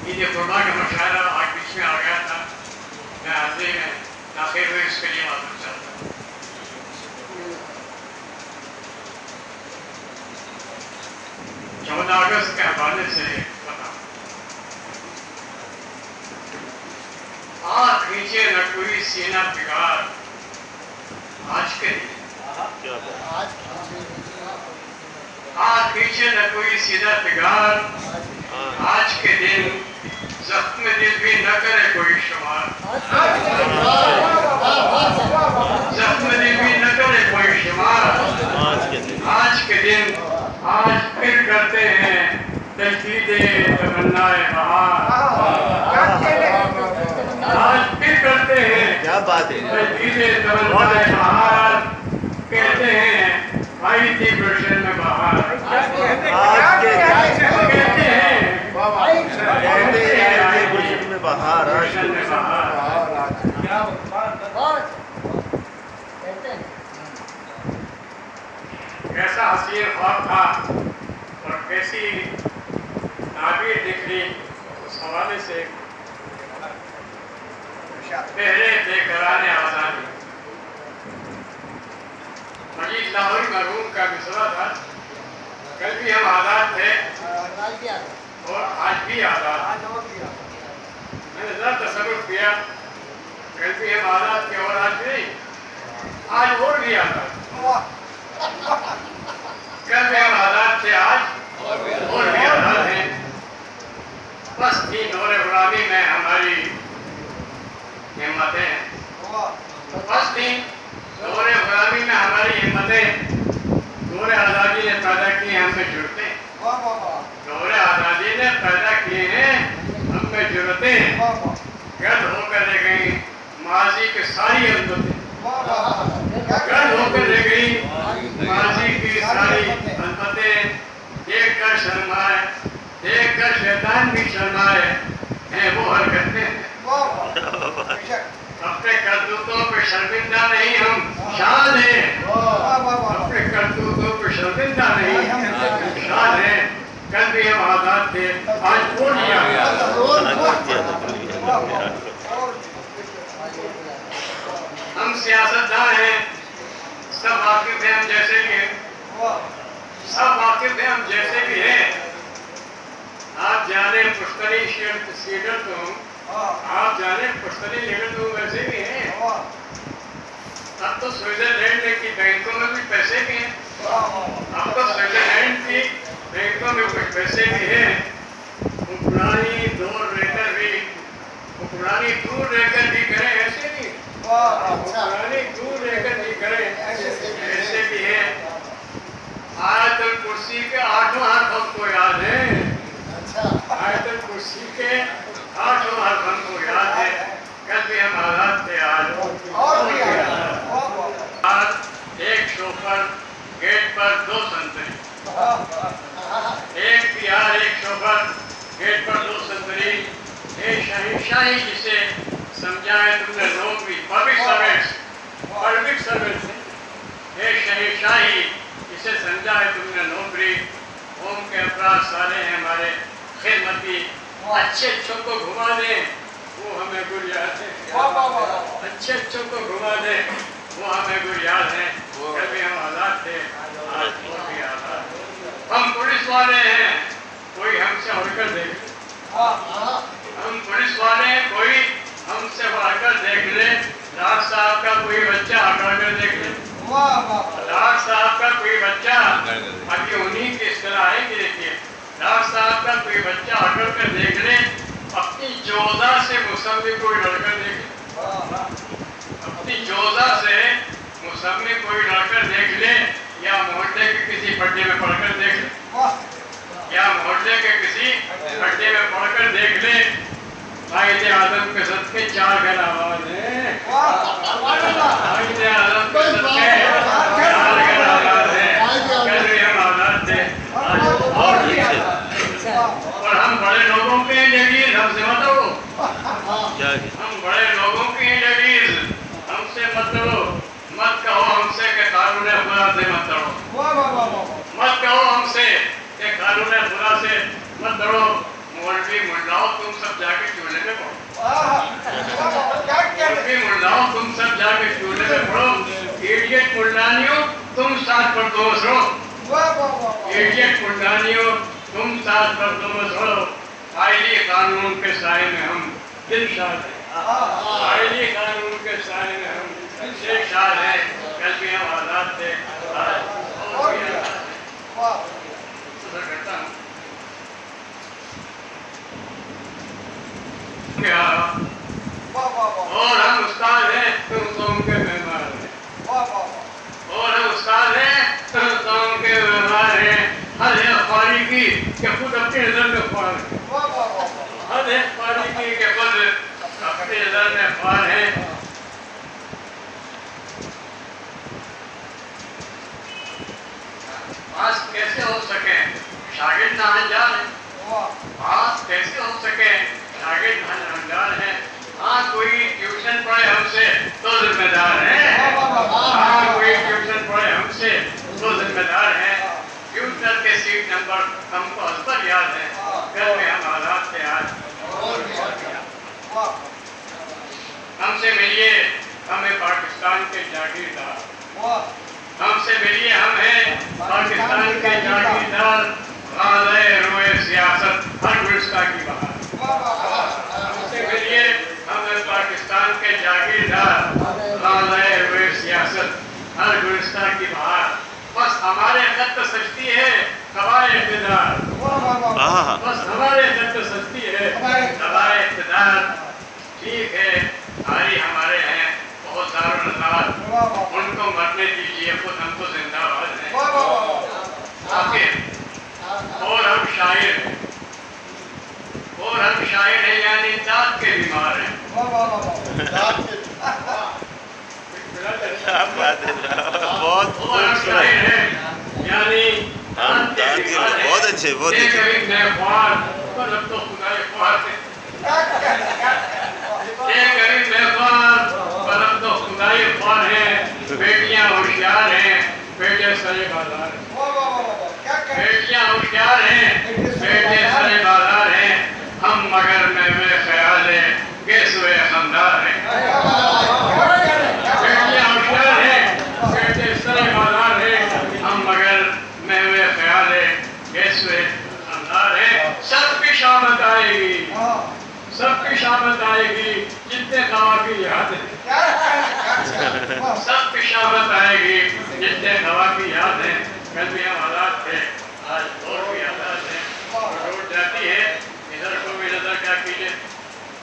عید قربا کا مشاعرہ آج بیچ میں آ گیا تھا، میں حاضری میں تاخیر ہوئی، اس کے لیے معذرت چاہتا ہوں۔ 14 اگست کے حوالے سے بتاؤں، آنکھ کھینچے نہ کوئی سینہ بگاڑ، آج کے دن آنکھ کھینچے نہ کوئی سینہ بگاڑ، آج کے دن زخم دل بھی نہ کرے کوئی شمار، زخم دل بھی نہ کرے کوئی شمار، آج کے دن آج پھر کرتے ہیں تجدید تمنائے بہار، آج پھر کرتے ہیں کیا بات ہے، تجدید تمنائے بہار، کہتے ہیں آئی تھی گلشن میں بہار، آج کے کہتے ہیں گلشن میں بہار، گلشن میں بہار۔ کیسا حسین خواب تھا اور کیسی تعبیر نکلی، اس حوالے سے پہلے بے قرار آزادی، مجید لاہوری مرحوم کا مصرع تھا، کل بھی ہم آزاد تھے اور آج بھی آزاد۔ میں نے ذرا تصور کیا، کل بھی ہم آزاد تھے اور آج بھی نہیں، آج اور بھی آزاد، کل بھی ہم آزاد تھے، آج اور بھی آزاد ہیں۔ بس تھی دور غلامی میں ہماری ہمتیں، بس تھی دور غلامی میں ہماری ہمتیں، دور آزادی نے پیدا کی ہم میں جرتیں، دور آزادی نے پیدا کی ہیں ہم میں جرتیں، گرد ہو کر رہ گئی ماضی کی ساری عظمتیں، گرد ہو کر رہ گئی ماضی کی ساری عظمتیں، دیکھ کر شرمائے، دیکھ کر شیطان بھی شرمائے، ہیں وہ حرکتیں، اپنے کرتوتوں پہ شرمندہ نہیں ہم شاد ہیں، اپنے کرتوتوں پہ شرمندہ نہیں ہم شاد ہیں، کل بھی ہم آزاد تھے، آج وہ نہیں آزاد۔ ہم سیاستدان ہیں، سب واقف ہیں ہم جیسے بھی ہیں، سب واقف ہیں ہم جیسے بھی ہیں، آپ جانے پشتری سیڈر تو ہوں، آپ جانے پشتری لیڈر تو ویسے بھی ہیں، اب تو سوئٹزرلینڈ کی بینکوں میں بھی پیسے بھی ہیں، اب تو سوئٹزرلینڈ کی بینکوں میں کچھ پیسے بھی ہیں، حکمرانی دور رہ کر بھی، حکمرانی دور رہ کر بھی کریں ایسے بھی، حکمرانی دور رہ کر بھی کریں ایسے بھی ہیں۔ آیت الکرسی کے 8 حرف ہم کو یاد ہیں، آیت الکرسی کے 8 حرف ہم کو یاد ہے، کل بھی ہم آزاد تھے، آج ایک شوفر گیٹ پر 2 سنتری، ایک پیار ایک شوفر گیٹ پر 2 سنتری، اے شہنشاہی جسے سمجھائے تم نے نوکری، پبلک سروس، اے شہنشاہی جسے سمجھائے تم نے نوکری، قوم کے افراد سارے ہیں ہمارے خدمتی، اچھے اچھوں کو گھما دیں وہ ہمیں گر یاد ہے، اچھے اچھوں کو گھما دیں وہ ہمیں گر یاد ہے، کبھی ہم آزاد تھے، آج وہ بھی آزاد۔ ہم پولیس والے ہیں، کوئی ہم سے ہٹ کر دیکھ لے، ہم پولیس والے ہیں، کوئی ہم سے ہٹ کر دیکھ لے، ڈاکٹر صاحب کا کوئی بچہ ہٹا کر دیکھ لے، ڈاکٹر صاحب کا کوئی بچہ، ابھی انہیں کی اصطلاح ہے کہ دیکھیے، ڈاکٹر صاحب کا کوئی بچہ ہٹا کر دیکھ لے، اپنی جوزہ سے مصمم کوئی لڑکا دیکھ لے، اپنی جوزہ سے مصمم کوئی لڑکا دیکھ لے، یا محلے کے کسی پٹے میں پڑھ کر دیکھ لے، یا محلے کے کسی پٹے میں پڑھ کر دیکھ لے، قائد اعظم کے صدقے 4 گھر آباد ہیں، قائد اعظم کے صدقے 4 گھر آباد ہیں، کل بھی ہم آزاد تھے، اور ہم بڑے لوگوں کے جگیر، ہم سے مت لڑو، ہم بڑے لوگوں کی جگیر، ہم سے مت لڑو، مت کہو ہم سے کہ قانون خدا سے مت لڑو، مت کہو ہم سے کہ قانون خدا سے مت لڑو، مولوی ملاؤ تم سب جا کے چولہے میں پڑھو، عربی ملاؤ تم سب جا کے چولہے میں پڑھو، ایڈیٹ ملانیوں تم ساتھ پر دوست رہو، ایڈیٹ ملانیوں تم ساتھ پر دوست رہو، آئلی قانون کے سائے میں ہم دل شاد ہیں، آئلی قانون کے سائے میں ہم دل شاد ہیں، کل بھی ہم آزاد تھے، آج بھی آزاد ہیں۔ صدر کرتا ہوں اور ہم استاد ہیں تم قوم کے مہمان ہیں، اور ہم استاد ہیں تم قوم کے مہمان ہیں، حد ہے خواری کی کہ خود اپنی نظر میں خوار ہیں، حد ہے خواری کی کہ خود اپنی نظر میں خوار ہیں۔ پاس کیسے ہو سکے شاگرد ناہنجار ہیں، پاس کیسے ہو سکے شاگرد ناہنجار ہیں، ہاں کوئی ٹیوشن پڑھے ہم سے تو ذمہ دار ہیں، ہاں کوئی ٹیوشن پڑھے ہم سے تو ذمہ دار ہیں، ٹیوٹر کے سیٹ نمبر ہم کو ازبر یاد ہے، گھر میں ہم آزاد تھے آج، ہم سے ملیے ہمیں پاکستان کے جاگیردار، ہم سے ملیے ہم ہیں پاکستان کے جاگیردار، غازۂ روئے سیاست ہر گلستہ کی بہار، ہم سے ملیے ہم ہیں پاکستان کے جاگیردار، غازۂ روئے سیاست ہر گلستہ کی بہار، بس ہمارے خط سجتی ہے قبائے اقتدار، بس ہمارے خط سجتی ہے قبائے اقتدار، ٹھیک ہے آئی ہمارے ہیں بہت زار و نثار، ان کو مرنے دیجیے خود ہم تو زندہ باد ہیں، آخر اور ہم شاعر ہیں، اور ہم شاعر ہیں یعنی ذات کے بیمار ہیں، بہت اور ہم شاعر ہیں یعنی ذات کے بیمار ہیں، بہت اچھے بہت ایک اچھے ایک میں خوار پر اب تو خدائے خوار ہے، ایک غریب بیخوار پر اب تو خدائی خوار ہیں، بیٹیاں ہوشیار ہیں بیٹے سرے بازار ہیں، بیٹیاں ہوشیار ہیں بیٹے سرے بازار ہیں، ہم مگر محو خیال ہیں کہ سوئے خندار ہیں، بیٹیاں ہوشیار ہیں بیٹے سرے بازار ہیں، ہم مگر محو خیال ہیں کہ سوئے خندار ہیں، سب کی شامت آئے گی، سب کی شامت آئے گی جتنے خواہ کی یاد ہے، سب کی شامت آئے گی جتنے خواہ کی یاد ہے، کل بھی ہم آزاد تھے آج اور بھی آزاد